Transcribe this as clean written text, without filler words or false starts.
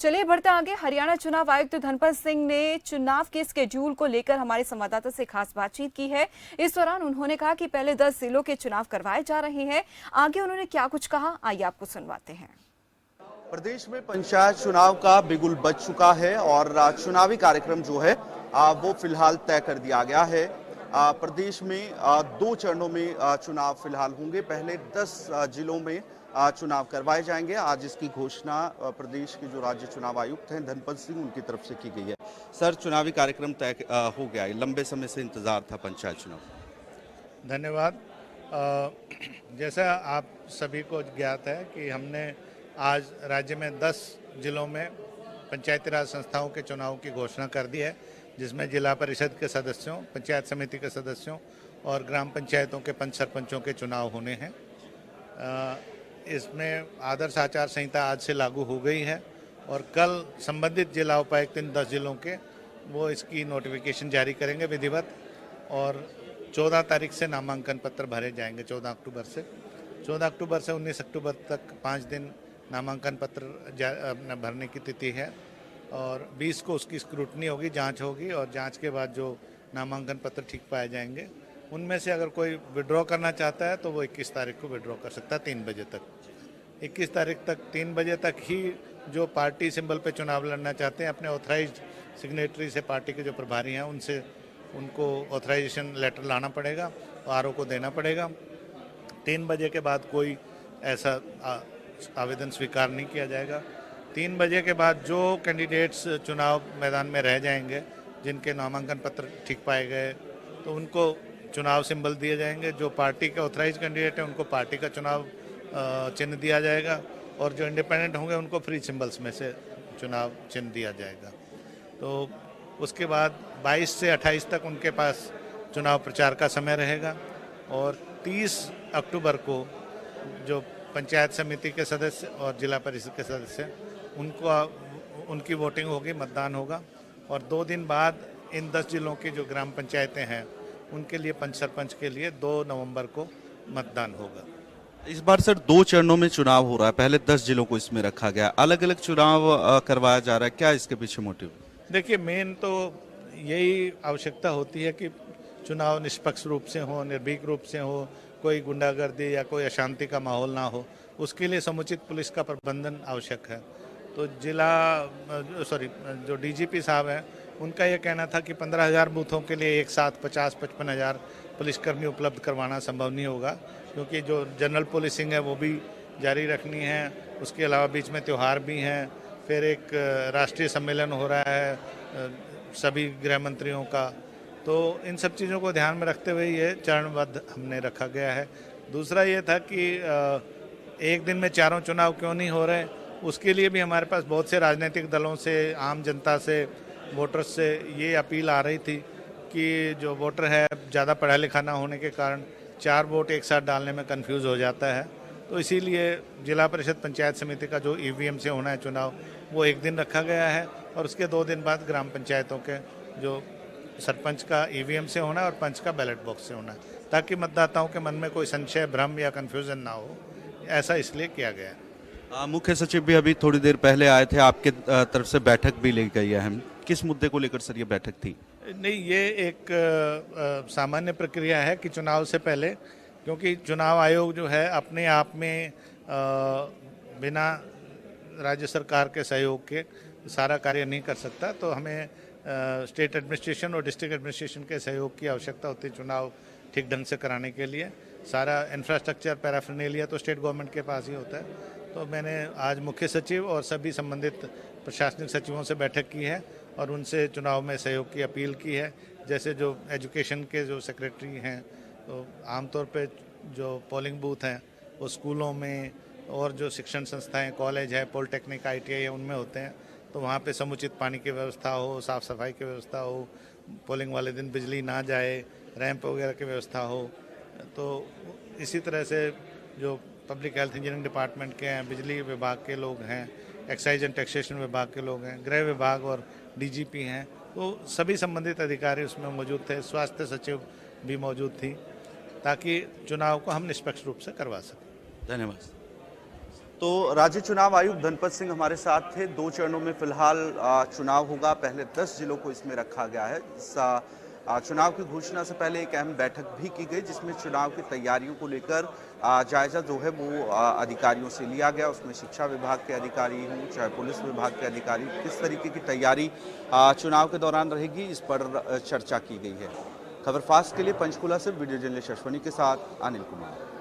चलिए बढ़ते आगे। हरियाणा चुनाव आयुक्त धनपत सिंह ने चुनाव के स्केड्यूल को लेकर हमारे संवाददाता से खास बातचीत की है। इस दौरान उन्होंने कहा कि पहले 10 जिलों के चुनाव करवाए जा रहे हैं। आगे उन्होंने क्या कुछ कहा, आइए आपको सुनवाते हैं। प्रदेश में पंचायत चुनाव का बिगुल बज चुका है और चुनावी कार्यक्रम जो है वो फिलहाल तय कर दिया गया है। प्रदेश में 2 चरणों में चुनाव फिलहाल होंगे। पहले 10 जिलों में चुनाव करवाए जाएंगे। आज इसकी घोषणा प्रदेश के जो राज्य चुनाव आयुक्त हैं धनपत सिंह, उनकी तरफ से की गई है। सर, चुनावी कार्यक्रम तय हो गया है। लंबे समय से इंतजार था पंचायत चुनाव। धन्यवाद। जैसा आप सभी को ज्ञात है कि हमने आज राज्य में 10 जिलों में पंचायती राज संस्थाओं के चुनाव की घोषणा कर दी है, जिसमें जिला परिषद के सदस्यों, पंचायत समिति के सदस्यों और ग्राम पंचायतों के पंच सरपंचों के चुनाव होने हैं। इसमें आदर्श आचार संहिता आज से लागू हो गई है और कल संबंधित जिला उपायुक्त इन 10 जिलों के वो इसकी नोटिफिकेशन जारी करेंगे विधिवत, और 14 तारीख से नामांकन पत्र भरे जाएंगे। 14 अक्टूबर से 19 अक्टूबर तक 5 दिन नामांकन पत्र भरने की तिथि है और 20 को उसकी स्क्रूटनी होगी, जांच होगी, और जांच के बाद जो नामांकन पत्र ठीक पाए जाएंगे उनमें से अगर कोई विड्रॉ करना चाहता है तो वो 21 तारीख को विड्रॉ कर सकता है 3 बजे तक। 21 तारीख तक 3 बजे तक ही जो पार्टी सिंबल पे चुनाव लड़ना चाहते हैं अपने ऑथराइज्ड सिग्नेटरी से, पार्टी के जो प्रभारी हैं उनसे, उनको ऑथराइजेशन लेटर लाना पड़ेगा, आरओ को देना पड़ेगा। 3 बजे के बाद कोई ऐसा आवेदन स्वीकार नहीं किया जाएगा। 3 बजे के बाद जो कैंडिडेट्स चुनाव मैदान में रह जाएंगे, जिनके नामांकन पत्र ठीक पाए गए, तो उनको चुनाव सिंबल दिए जाएंगे। जो पार्टी के ऑथराइज कैंडिडेट हैं उनको पार्टी का चुनाव चिन्ह दिया जाएगा, और जो इंडिपेंडेंट होंगे उनको फ्री सिंबल्स में से चुनाव चिन्ह दिया जाएगा। तो उसके बाद 22 से 28 तक उनके पास चुनाव प्रचार का समय रहेगा, और 30 अक्टूबर को जो पंचायत समिति के सदस्य और जिला परिषद के सदस्य उनकी वोटिंग होगी, मतदान होगा, और 2 दिन बाद इन 10 जिलों की जो ग्राम पंचायतें हैं उनके लिए पंच सरपंच के लिए 2 नवंबर को मतदान होगा। इस बार सर 2 चरणों में चुनाव हो रहा है। पहले 10 जिलों को इसमें रखा गया, अलग अलग चुनाव करवाया जा रहा है। क्या इसके पीछे मोटिव? देखिए, मेन तो यही आवश्यकता होती है कि चुनाव निष्पक्ष रूप से हो, निर्भीक रूप से हो, कोई गुंडागर्दी या कोई अशांति का माहौल ना हो। उसके लिए समुचित पुलिस का प्रबंधन आवश्यक है। तो जो डीजीपी साहब हैं उनका ये कहना था कि 15,000 बूथों के लिए एक साथ 50-55,000 पुलिसकर्मी उपलब्ध करवाना संभव नहीं होगा, क्योंकि जो जनरल पुलिसिंग है वो भी जारी रखनी है। उसके अलावा बीच में त्यौहार भी हैं, फिर एक राष्ट्रीय सम्मेलन हो रहा है सभी गृह मंत्रियों का। तो इन सब चीज़ों को ध्यान में रखते हुए ये चरणबद्ध हमने रखा गया है। दूसरा ये था कि एक दिन में चारों चुनाव क्यों नहीं हो रहे, उसके लिए भी हमारे पास बहुत से राजनीतिक दलों से, आम जनता से, वोटर्स से ये अपील आ रही थी कि जो वोटर है ज़्यादा पढ़ा लिखा ना होने के कारण 4 वोट एक साथ डालने में कंफ्यूज हो जाता है। तो इसीलिए जिला परिषद पंचायत समिति का जो ईवीएम से होना है चुनाव, वो एक दिन रखा गया है, और उसके 2 दिन बाद ग्राम पंचायतों के जो सरपंच का ईवीएम से होना है और पंच का बैलेट बॉक्स से होना है, ताकि मतदाताओं के मन में कोई संशय, भ्रम या कन्फ्यूजन ना हो। ऐसा इसलिए किया गया है। मुख्य सचिव भी अभी थोड़ी देर पहले आए थे, आपके तरफ से बैठक भी ली गई है। किस मुद्दे को लेकर सर ये बैठक थी? नहीं, ये एक सामान्य प्रक्रिया है कि चुनाव से पहले, क्योंकि चुनाव आयोग जो है अपने आप में बिना राज्य सरकार के सहयोग के सारा कार्य नहीं कर सकता। तो हमें स्टेट एडमिनिस्ट्रेशन और डिस्ट्रिक्ट एडमिनिस्ट्रेशन के सहयोग की आवश्यकता होती है चुनाव ठीक ढंग से कराने के लिए। सारा इंफ्रास्ट्रक्चर, पैराफर्नेलिया तो स्टेट गवर्नमेंट के पास ही होता है। तो मैंने आज मुख्य सचिव और सभी संबंधित प्रशासनिक सचिवों से बैठक की है और उनसे चुनाव में सहयोग की अपील की है। जैसे जो एजुकेशन के जो सेक्रेटरी हैं, तो आमतौर पे जो पोलिंग बूथ हैं वो स्कूलों में, और जो शिक्षण संस्थाएं, कॉलेज है, पॉलिटेक्निक, ITI है, उनमें होते हैं। तो वहाँ पे समुचित पानी की व्यवस्था हो, साफ़ सफाई की व्यवस्था हो, पोलिंग वाले दिन बिजली ना जाए, रैंप वगैरह की व्यवस्था हो। तो इसी तरह से जो पब्लिक हेल्थ इंजीनियरिंग डिपार्टमेंट के हैं, बिजली विभाग के लोग हैं, एक्साइज एंड टैक्सेशन विभाग के लोग हैं, गृह विभाग और DGP हैं, तो सभी संबंधित अधिकारी उसमें मौजूद थे। स्वास्थ्य सचिव भी मौजूद थी, ताकि चुनाव को हम निष्पक्ष रूप से करवा सकें। धन्यवाद। तो राज्य चुनाव आयुक्त धनपत सिंह हमारे साथ थे। 2 चरणों में फिलहाल चुनाव होगा। पहले 10 जिलों को इसमें रखा गया है। इस चुनाव की घोषणा से पहले एक अहम बैठक भी की गई, जिसमें चुनाव की तैयारियों को लेकर जायजा जो है वो अधिकारियों से लिया गया। उसमें शिक्षा विभाग के अधिकारी हों, चाहे पुलिस विभाग के अधिकारी, किस तरीके की तैयारी चुनाव के दौरान रहेगी, इस पर चर्चा की गई है। खबर फास्ट के लिए पंचकुला से वीडियो जर्नलिस्ट अश्वनी के साथ अनिल कुमार।